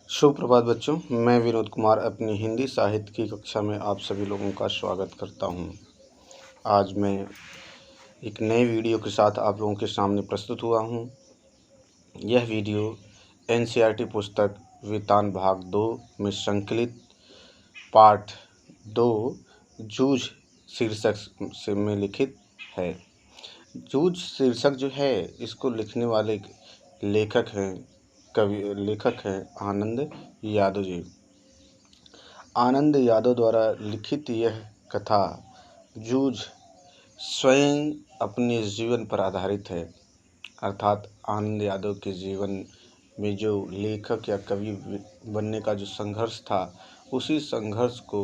सुप्रभात बच्चों, मैं विनोद कुमार अपनी हिंदी साहित्य की कक्षा में आप सभी लोगों का स्वागत करता हूं। आज मैं एक नए वीडियो के साथ आप लोगों के सामने प्रस्तुत हुआ हूं। यह वीडियो एनसीईआरटी पुस्तक वितान भाग 2 में संकलित पाठ 2 जूझ शीर्षक से में लिखित है। जूझ शीर्षक जो है, इसको लिखने वाले लेखक हैं आनंद यादव जी। आनंद यादव द्वारा लिखित यह कथा जूझ स्वयं अपने जीवन पर आधारित है। अर्थात आनंद यादव के जीवन में जो लेखक या कवि बनने का जो संघर्ष था, उसी संघर्ष को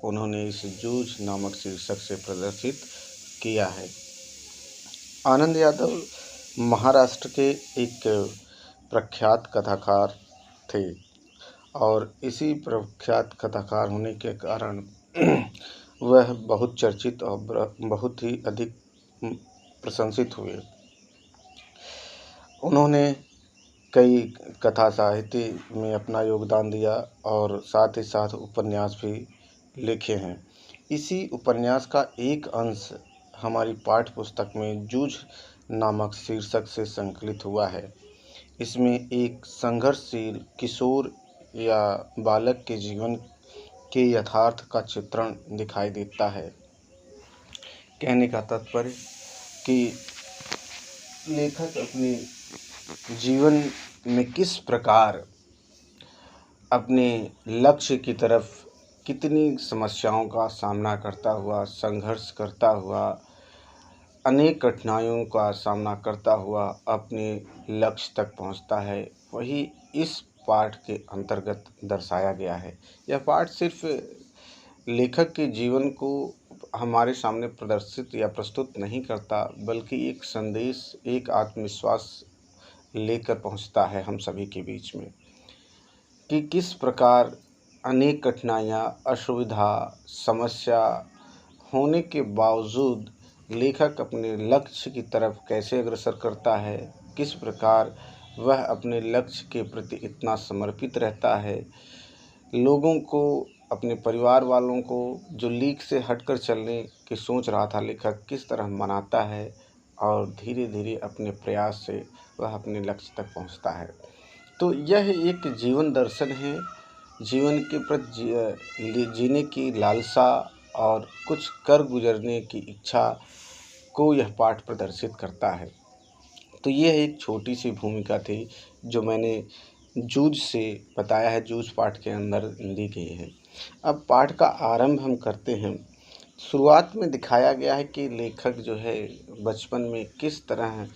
उन्होंने इस जूझ नामक शीर्षक से प्रदर्शित किया है। आनंद यादव महाराष्ट्र के एक प्रख्यात कथाकार थे और इसी प्रख्यात कथाकार होने के कारण वह बहुत चर्चित और बहुत ही अधिक प्रशंसित हुए। उन्होंने कई कथा साहित्य में अपना योगदान दिया और साथ ही साथ उपन्यास भी लिखे हैं। इसी उपन्यास का एक अंश हमारी पाठ्य पुस्तक में जूझ नामक शीर्षक से संकलित हुआ है। इसमें एक संघर्षशील किशोर या बालक के जीवन के यथार्थ का चित्रण दिखाई देता है। कहने का तात्पर्य कि लेखक अपने जीवन में किस प्रकार अपने लक्ष्य की तरफ कितनी समस्याओं का सामना करता हुआ, संघर्ष करता हुआ, अनेक कठिनाइयों का सामना करता हुआ अपने लक्ष्य तक पहुंचता है, वही इस पाठ के अंतर्गत दर्शाया गया है। यह पाठ सिर्फ लेखक के जीवन को हमारे सामने प्रदर्शित या प्रस्तुत नहीं करता, बल्कि एक संदेश, एक आत्मविश्वास लेकर पहुंचता है हम सभी के बीच में कि किस प्रकार अनेक कठिनाइयाँ, असुविधा, समस्या होने के बावजूद लेखक अपने लक्ष्य की तरफ कैसे अग्रसर करता है, किस प्रकार वह अपने लक्ष्य के प्रति इतना समर्पित रहता है, लोगों को, अपने परिवार वालों को जो लीक से हटकर चलने की सोच रहा था लेखक, किस तरह मनाता है और धीरे धीरे अपने प्रयास से वह अपने लक्ष्य तक पहुंचता है। तो यह एक जीवन दर्शन है, जीवन के प्रति जीने की लालसा और कुछ कर गुजरने की इच्छा को यह पाठ प्रदर्शित करता है। तो यह एक छोटी सी भूमिका थी जो मैंने जूझ से बताया है, जूझ पाठ के अंदर दी गई है। अब पाठ का आरंभ हम करते हैं। शुरुआत में दिखाया गया है कि लेखक जो है बचपन में किस तरह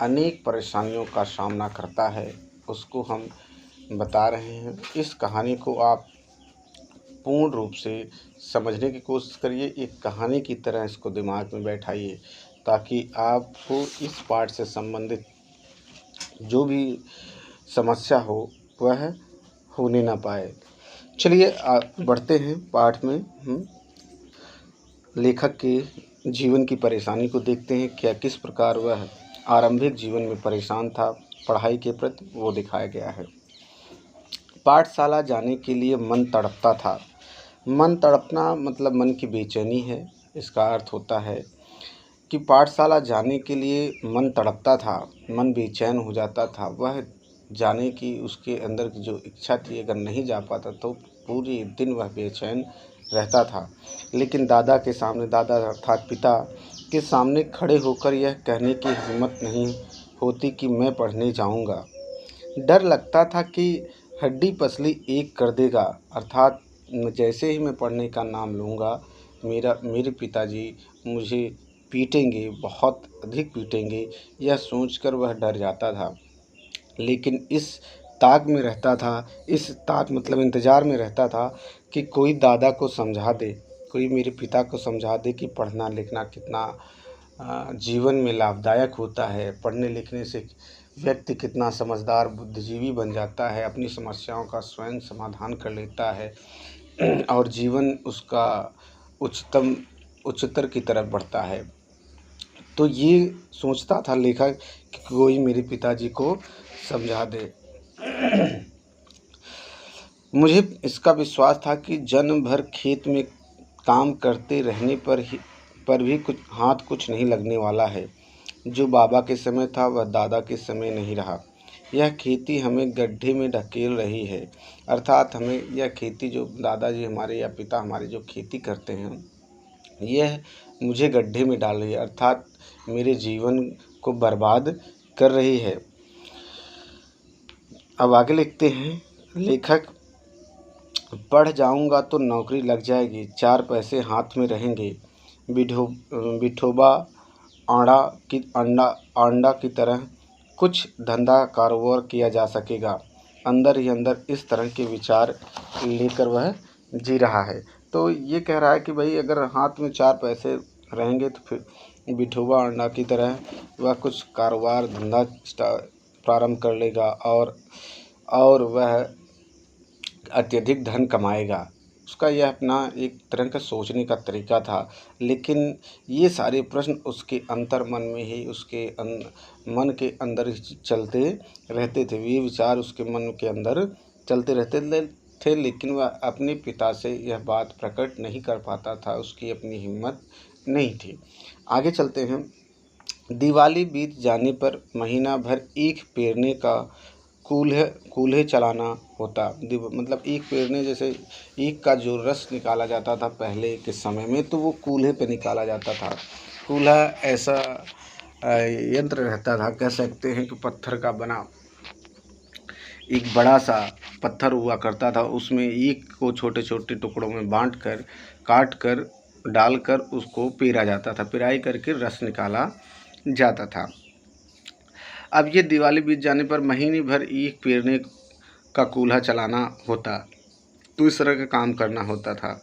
अनेक परेशानियों का सामना करता है, उसको हम बता रहे हैं। इस कहानी को आप पूर्ण रूप से समझने की कोशिश करिए, एक कहानी की तरह इसको दिमाग में बैठाइए, ताकि आपको इस पाठ से संबंधित जो भी समस्या हो वह होने ना पाए। चलिए बढ़ते हैं पाठ में। लेखक के जीवन की परेशानी को देखते हैं, क्या किस प्रकार वह आरंभिक जीवन में परेशान था पढ़ाई के प्रति, वो दिखाया गया है। पाठशाला जाने के लिए मन तड़पता था। मन तड़पना मतलब मन की बेचैनी है। इसका अर्थ होता है कि पाठशाला जाने के लिए मन तड़पता था, मन बेचैन हो जाता था। वह जाने की उसके अंदर की जो इच्छा थी, अगर नहीं जा पाता तो पूरे दिन वह बेचैन रहता था। लेकिन दादा के सामने, दादा अर्थात पिता के सामने खड़े होकर यह कहने की हिम्मत नहीं होती कि मैं पढ़ने जाऊंगा। डर लगता था कि हड्डी पसली एक कर देगा, अर्थात जैसे ही मैं पढ़ने का नाम लूँगा मेरे पिताजी मुझे पीटेंगे, बहुत अधिक पीटेंगे, यह सोचकर वह डर जाता था। लेकिन इस ताक में रहता था, इस ताक मतलब इंतज़ार में रहता था कि कोई दादा को समझा दे, कोई मेरे पिता को समझा दे कि पढ़ना लिखना कितना जीवन में लाभदायक होता है, पढ़ने लिखने से व्यक्ति कितना समझदार बुद्धिजीवी बन जाता है, अपनी समस्याओं का स्वयं समाधान कर लेता है और जीवन उसका उच्चतर की तरफ बढ़ता है। तो ये सोचता था लेखक कि कोई मेरे पिताजी को समझा दे। मुझे इसका विश्वास था कि जन्म भर खेत में काम करते रहने पर भी कुछ नहीं लगने वाला है। जो बाबा के समय था वह दादा के समय नहीं रहा। यह खेती हमें गड्ढे में ढकेल रही है, अर्थात हमें यह खेती जो दादाजी हमारे या पिता हमारे जो खेती करते हैं, यह मुझे गड्ढे में डाल रही है, अर्थात मेरे जीवन को बर्बाद कर रही है। अब आगे लिखते हैं लेखक, पढ़ जाऊंगा तो नौकरी लग जाएगी, 4 पैसे हाथ में रहेंगे, विठोबा आंडा की तरह कुछ धंधा कारोबार किया जा सकेगा। अंदर ही अंदर इस तरह के विचार लेकर वह जी रहा है। तो ये कह रहा है कि भाई अगर हाथ में 4 पैसे रहेंगे तो फिर विठोबा अंडा की तरह वह कुछ कारोबार धंधा प्रारंभ कर लेगा और वह अत्यधिक धन कमाएगा। उसका यह अपना एक तरह का सोचने का तरीका था। लेकिन ये सारे प्रश्न उसके अंतर्मन में ही, उसके मन के अंदर ही चलते रहते थे। ये विचार उसके मन के अंदर चलते रहते थे, लेकिन वह अपने पिता से यह बात प्रकट नहीं कर पाता था। उसकी अपनी हिम्मत नहीं थी। आगे चलते हैं। दिवाली बीत जाने पर महीना भर ईख पेरने का कूल्हे चलाना होता। मतलब ईख पेरने, जैसे ईख का जो रस निकाला जाता था पहले के समय में, तो वो कूल्हे पे निकाला जाता था। कूल्हा ऐसा यंत्र रहता था, कह सकते हैं कि पत्थर का बना एक बड़ा सा पत्थर हुआ करता था। उसमें ईख को छोटे छोटे टुकड़ों में बांट कर, काट कर, डालकर उसको पेरा जाता था। पेराई करके रस निकाला जाता था। अब ये दिवाली बीत जाने पर महीने भर ईख पेरने का कूल्हा चलाना होता। तो इस तरह का काम करना होता था।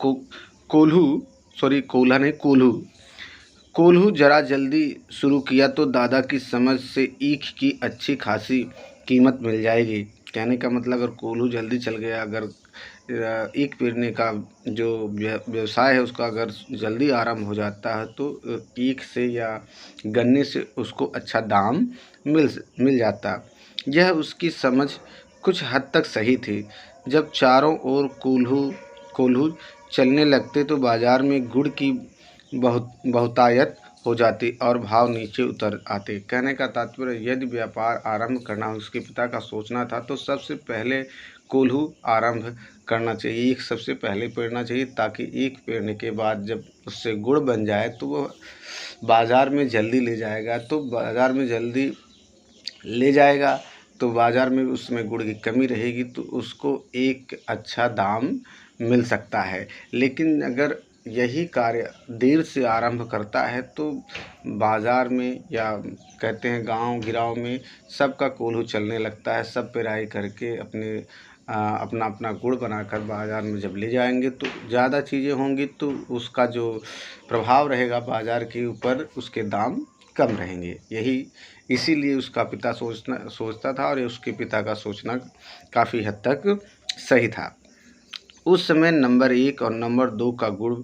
कोल्हा नहीं, कोल्हू जरा जल्दी शुरू किया तो दादा की समझ से ईख की अच्छी खासी कीमत मिल जाएगी। कहने का मतलब, अगर कोल्हू जल्दी चल गया, अगर ईख पेरने का जो व्यवसाय है उसका अगर जल्दी आरंभ हो जाता है, तो ईख से या गन्ने से उसको अच्छा दाम मिल जाता। यह उसकी समझ कुछ हद तक सही थी। जब चारों ओर कोल्हू चलने लगते तो बाजार में गुड़ की बहुतायत हो जाती और भाव नीचे उतर आते। कहने का तात्पर्य, यदि व्यापार आरंभ करना उसके पिता का सोचना था तो सबसे पहले कोल्हू आरंभ करना चाहिए। ईख सबसे पहले पेरना चाहिए, ताकि ईख पेरने के बाद जब उससे गुड़ बन जाए तो वो बाज़ार में जल्दी ले जाएगा। तो बाज़ार में उसमें गुड़ की कमी रहेगी, तो उसको एक अच्छा दाम मिल सकता है। लेकिन अगर यही कार्य देर से आरंभ करता है तो बाज़ार में, या कहते हैं गांव गिराव में, सबका कोल्हू चलने लगता है। सब पेराई करके अपना गुड़ बनाकर बाज़ार में जब ले जाएंगे तो ज़्यादा चीज़ें होंगी, तो उसका जो प्रभाव रहेगा बाज़ार के ऊपर, उसके दाम कम रहेंगे। इसीलिए उसका पिता सोचता था, और उसके पिता का सोचना काफ़ी हद तक सही था। उस समय नंबर 1 और नंबर 2 का गुड़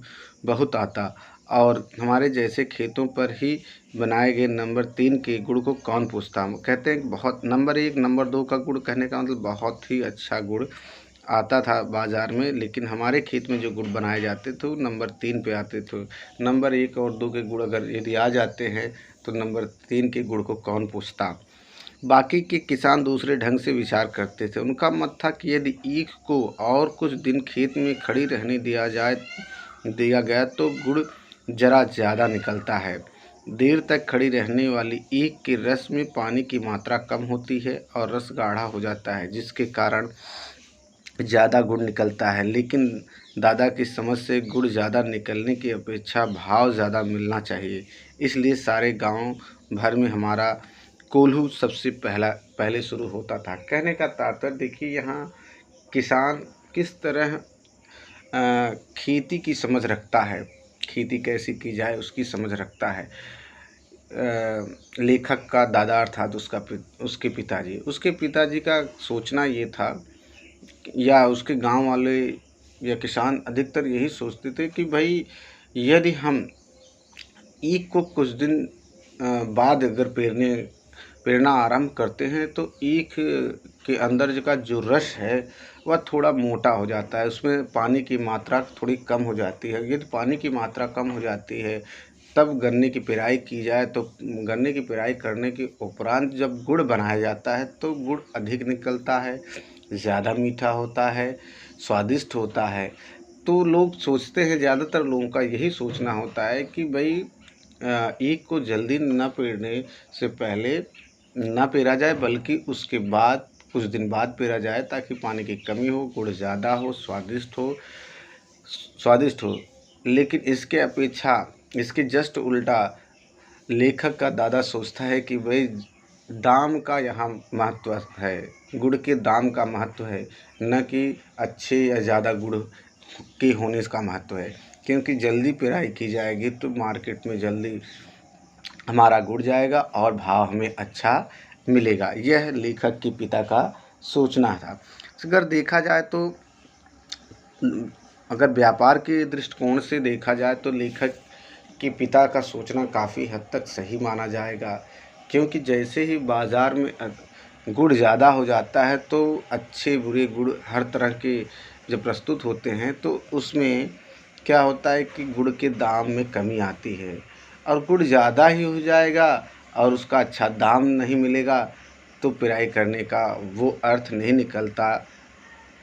बहुत आता, और हमारे जैसे खेतों पर ही बनाए गए नंबर 3 के गुड़ को कौन पूछता। कहते हैं बहुत नंबर 1 नंबर 2 का गुड़, कहने का मतलब बहुत ही अच्छा गुड़ आता था बाज़ार में। लेकिन हमारे खेत में जो गुड़ बनाए जाते थे वो नंबर 3 पे आते थे। नंबर 1 और 2 के गुड़ अगर यदि आ जाते हैं तो नंबर 3 के गुड़ को कौन पूछता। बाकी के किसान दूसरे ढंग से विचार करते थे। उनका मत था कि यदि ईख को और कुछ दिन खेत में खड़ी रहने दिया गया तो गुड़ जरा ज़्यादा निकलता है। देर तक खड़ी रहने वाली ईख के रस में पानी की मात्रा कम होती है और रस गाढ़ा हो जाता है, जिसके कारण ज़्यादा गुड़ निकलता है। लेकिन दादा की समझ से गुड़ ज़्यादा निकलने की अपेक्षा भाव ज़्यादा मिलना चाहिए। इसलिए सारे गांव भर में हमारा कोल्हू सबसे पहले शुरू होता था। कहने का तात्पर्य देखिए, यहाँ किसान किस तरह खेती की समझ रखता है, खेती कैसी की जाए उसकी समझ रखता है। लेखक का दादा अर्थात उसके पिताजी का सोचना ये था, या उसके गांव वाले या किसान अधिकतर यही सोचते थे कि भाई यदि हम ईख को कुछ दिन बाद अगर प्रेरणा आरंभ करते हैं तो ईख के अंदर का जो रस है वह थोड़ा मोटा हो जाता है, उसमें पानी की मात्रा थोड़ी कम हो जाती है। यदि पानी की मात्रा कम हो जाती है तब गन्ने की पेराई की जाए तो गन्ने की पेराई करने के उपरांत जब गुड़ बनाया जाता है तो गुड़ अधिक निकलता है, ज़्यादा मीठा होता है, स्वादिष्ट होता है। तो लोग सोचते हैं, ज़्यादातर लोगों का यही सोचना होता है कि भाई ईख को जल्दी न पेरने से पहले ना पेरा जाए, बल्कि उसके बाद कुछ दिन बाद पेरा जाए ताकि पानी की कमी हो, गुड़ ज़्यादा हो, स्वादिष्ट हो। लेकिन इसके अपेक्षा इसके जस्ट उल्टा लेखक का दादा सोचता है कि भाई दाम का यहाँ महत्व है, गुड़ के दाम का महत्व है, न कि अच्छे या ज़्यादा गुड़ के होने का महत्व है। क्योंकि जल्दी पेराई की जाएगी तो मार्केट में जल्दी हमारा गुड़ जाएगा और भाव हमें अच्छा मिलेगा। यह लेखक के पिता का सोचना था। अगर देखा जाए तो अगर व्यापार के दृष्टिकोण से देखा जाए तो लेखक के पिता का सोचना काफ़ी हद तक सही माना जाएगा। क्योंकि जैसे ही बाज़ार में गुड़ ज़्यादा हो जाता है तो अच्छे बुरे गुड़ हर तरह के जब प्रस्तुत होते हैं तो उसमें क्या होता है कि गुड़ के दाम में कमी आती है, और गुड़ ज़्यादा ही हो जाएगा और उसका अच्छा दाम नहीं मिलेगा तो पेराई करने का वो अर्थ नहीं निकलता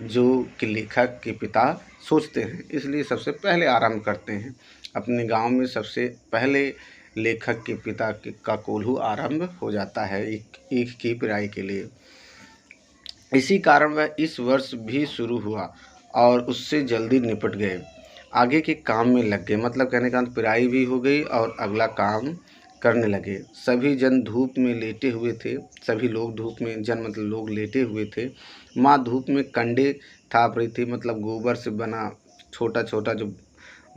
जो कि लेखक के पिता सोचते हैं। इसलिए सबसे पहले आरंभ करते हैं अपने गांव में, सबसे पहले लेखक के पिता का कोल्हू आरंभ हो जाता है ईख की पेराई के लिए। इसी कारण वह इस वर्ष भी शुरू हुआ और उससे जल्दी निपट गए, आगे के काम में लग गए। मतलब कहने का पेराई भी हो गई और अगला काम करने लगे। सभी जन धूप में लेटे हुए थे, सभी लोग धूप में, जन मतलब लोग लेटे हुए थे। माँ धूप में कंडे थाप रही थी, मतलब गोबर से बना छोटा छोटा जो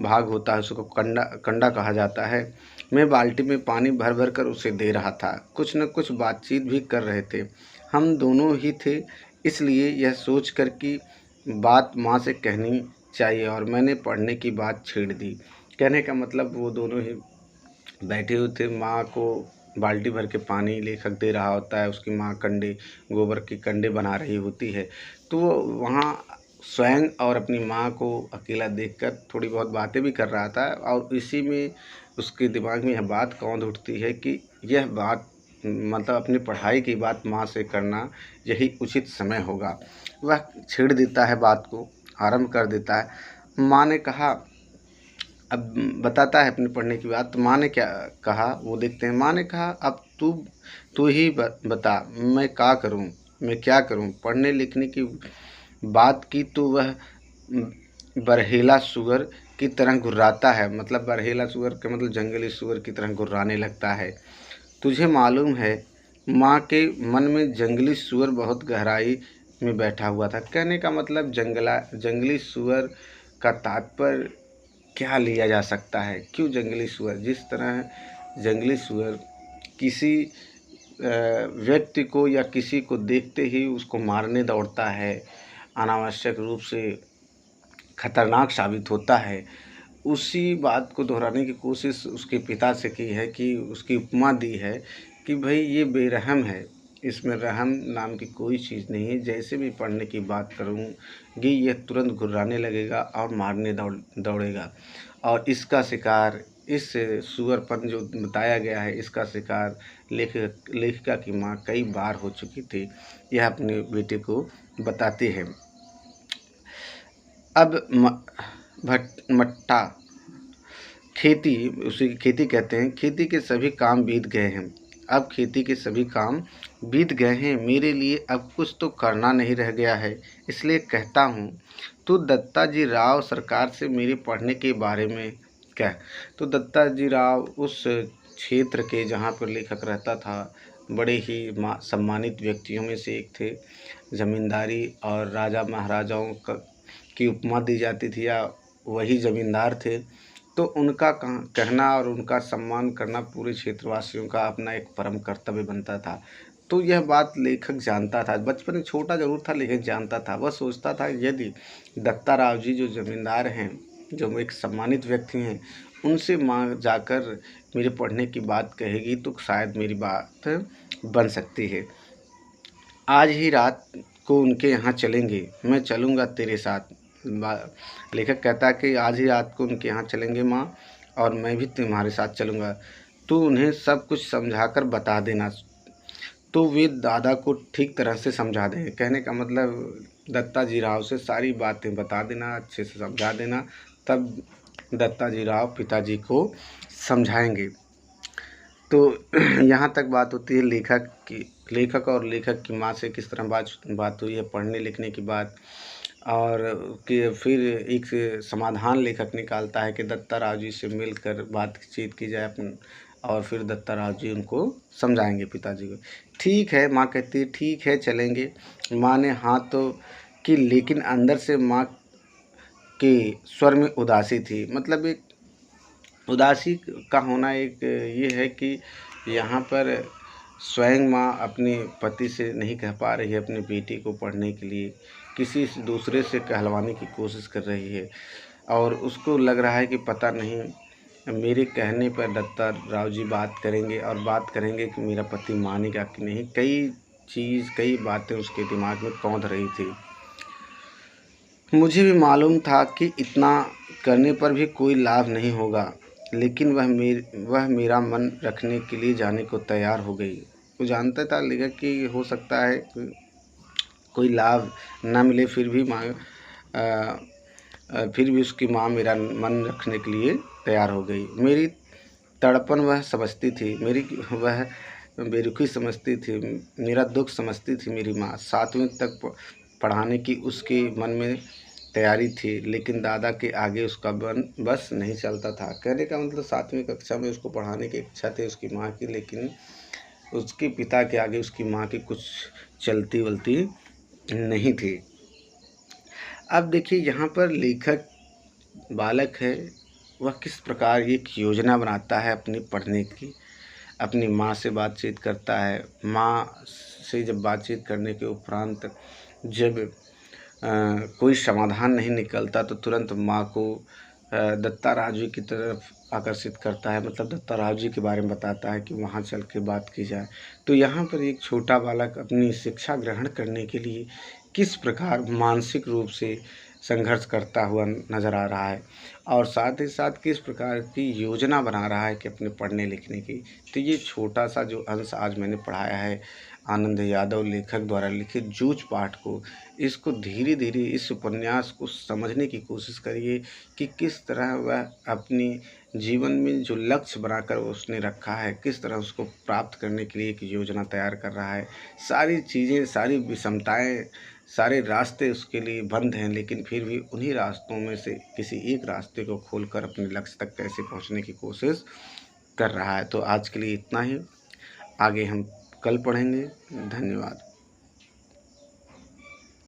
भाग होता है उसको कंडा कहा जाता है। मैं बाल्टी में पानी भर भर कर उसे दे रहा था। कुछ न कुछ बातचीत भी कर रहे थे। हम दोनों ही थे, इसलिए यह सोच कर कि बात माँ से कहनी चाहिए और मैंने पढ़ने की बात छेड़ दी। कहने का मतलब वो दोनों ही बैठे हुए थे, माँ को बाल्टी भर के पानी लेखक दे रहा होता है, उसकी माँ गोबर के कंडे बना रही होती है। तो वहाँ स्वयं और अपनी माँ को अकेला देखकर थोड़ी बहुत बातें भी कर रहा था, और इसी में उसके दिमाग में यह बात कौंध उठती है कि यह बात मतलब अपनी पढ़ाई की बात माँ से करना यही उचित समय होगा। वह छेड़ देता है, बात को आरंभ कर देता है। माँ ने कहा, अब बताता है अपने पढ़ने की बात। तो माँ ने क्या कहा वो देखते हैं। माँ ने कहा, अब तू ही बता, मैं क्या करूं। पढ़ने लिखने की बात की तो वह बरहेला सुअर की तरह घुर्राता है। मतलब बरहेला सुअर का मतलब जंगली सुअर की तरह घुर्राने लगता है। तुझे मालूम है, माँ के मन में जंगली सुअर बहुत गहराई में बैठा हुआ था। कहने का मतलब जंगली सुअर का तात्पर्य क्या लिया जा सकता है। क्यों जंगली सुअर? जिस तरह जंगली सुअर किसी व्यक्ति को या किसी को देखते ही उसको मारने दौड़ता है, अनावश्यक रूप से खतरनाक साबित होता है, उसी बात को दोहराने की कोशिश उसके पिता से की है कि उसकी उपमा दी है कि भाई ये बेरहम है, इसमें रहम नाम की कोई चीज़ नहीं है। जैसे भी पढ़ने की बात करूँगी यह तुरंत घुर्राने लगेगा और मारने दौड़ेगा, और इसका शिकार, इस सुअरपन जो बताया गया है, इसका शिकार लेखिका की माँ कई बार हो चुकी थी। यह अपने बेटे को बताते हैं। अब मट्टा खेती, उसी की खेती कहते हैं। खेती के सभी काम बीत गए हैं। अब खेती के सभी काम बीत गए हैं, मेरे लिए अब कुछ तो करना नहीं रह गया है। इसलिए कहता हूँ, तू दत्ता जी राव सरकार से मेरे पढ़ने के बारे में कह। तो दत्ता जी राव उस क्षेत्र के जहाँ पर लेखक रहता था बड़े ही सम्मानित व्यक्तियों में से एक थे। ज़मींदारी और राजा महाराजाओं की उपमा दी जाती थी, या वही ज़मींदार थे। तो उनका कहना और उनका सम्मान करना पूरे क्षेत्रवासियों का अपना एक परम कर्तव्य बनता था। तो यह बात लेखक जानता था। बचपन में छोटा ज़रूर था लेकिन जानता था। वह सोचता था यदि दत्ता राव जी जो ज़मींदार हैं, जो एक सम्मानित व्यक्ति हैं, उनसे माँ जाकर मेरे पढ़ने की बात कहेगी तो शायद मेरी बात बन सकती है। आज ही रात को उनके यहाँ चलेंगे, मैं चलूँगा तेरे साथ। लेखक कहता है कि आज ही रात को उनके यहाँ चलेंगे माँ, और मैं भी तुम्हारे साथ चलूँगा। तू उन्हें सब कुछ समझाकर बता देना। तो वे दादा को ठीक तरह से समझा देंगे। कहने का मतलब दत्ता जी राव से सारी बातें बता देना, अच्छे से समझा देना, तब दत्ता जी राव पिताजी को समझाएंगे। तो यहाँ तक बात होती है लेखक और लेखक की माँ से किस तरह बात हुई है पढ़ने लिखने की बात, और कि फिर एक समाधान लेखक निकालता है कि दत्ता राव जी से मिलकर बातचीत की जाए और फिर दत्ता राव जी उनको समझाएंगे पिताजी को। ठीक है, माँ कहती है ठीक है चलेंगे। माँ ने हाँ तो कि, लेकिन अंदर से माँ के स्वर में उदासी थी। मतलब एक उदासी का होना एक ये है कि यहाँ पर स्वयं माँ अपने पति से नहीं कह पा रही है अपनी बेटी को पढ़ने के लिए, किसी दूसरे से कहलवाने की कोशिश कर रही है, और उसको लग रहा है कि पता नहीं मेरे कहने पर दत्ता राव जी बात करेंगे, और बात करेंगे कि मेरा पति मानेगा कि नहीं। कई बातें उसके दिमाग में कौंध रही थी। मुझे भी मालूम था कि इतना करने पर भी कोई लाभ नहीं होगा, लेकिन वह मेरा मन रखने के लिए जाने को तैयार हो गई। वो जानता था लेखक कि हो सकता है कोई लाभ न मिले, फिर भी उसकी माँ मेरा मन रखने के लिए तैयार हो गई। मेरी तड़पन वह समझती थी, वह बेरुखी समझती थी, मेरा दुख समझती थी मेरी माँ। 7वीं तक पढ़ाने की उसके मन में तैयारी थी, लेकिन दादा के आगे उसका बस नहीं चलता था। कहने का मतलब 7वीं कक्षा में उसको पढ़ाने की इच्छा थी उसकी माँ की, लेकिन उसके पिता के आगे उसकी माँ की कुछ चलती वलती नहीं थी। अब देखिए यहाँ पर लेखक बालक है, वह किस प्रकार एक योजना बनाता है अपनी पढ़ने की। अपनी माँ से बातचीत करता है। माँ से जब बातचीत करने के उपरांत जब कोई समाधान नहीं निकलता तो तुरंत माँ को दत्ता राव जी की तरफ आकर्षित करता है। मतलब दत्ता राव जी के बारे में बताता है कि वहाँ चल के बात की जाए। तो यहाँ पर एक छोटा बालक अपनी शिक्षा ग्रहण करने के लिए किस प्रकार मानसिक रूप से संघर्ष करता हुआ नज़र आ रहा है, और साथ ही साथ किस प्रकार की योजना बना रहा है कि अपने पढ़ने लिखने की। तो ये छोटा सा जो अंश आज मैंने पढ़ाया है आनंद यादव लेखक द्वारा लिखित जूझ पाठ को, इसको धीरे धीरे इस उपन्यास को समझने की कोशिश करिए कि किस तरह वह अपनी जीवन में जो लक्ष्य बनाकर उसने रखा है, किस तरह उसको प्राप्त करने के लिए एक योजना तैयार कर रहा है। सारी चीज़ें, सारी विषमताएँ, सारे रास्ते उसके लिए बंद हैं, लेकिन फिर भी उन्हीं रास्तों में से किसी एक रास्ते को खोलकर अपने लक्ष्य तक कैसे पहुंचने की कोशिश कर रहा है। तो आज के लिए इतना ही, आगे हम कल पढ़ेंगे। धन्यवाद।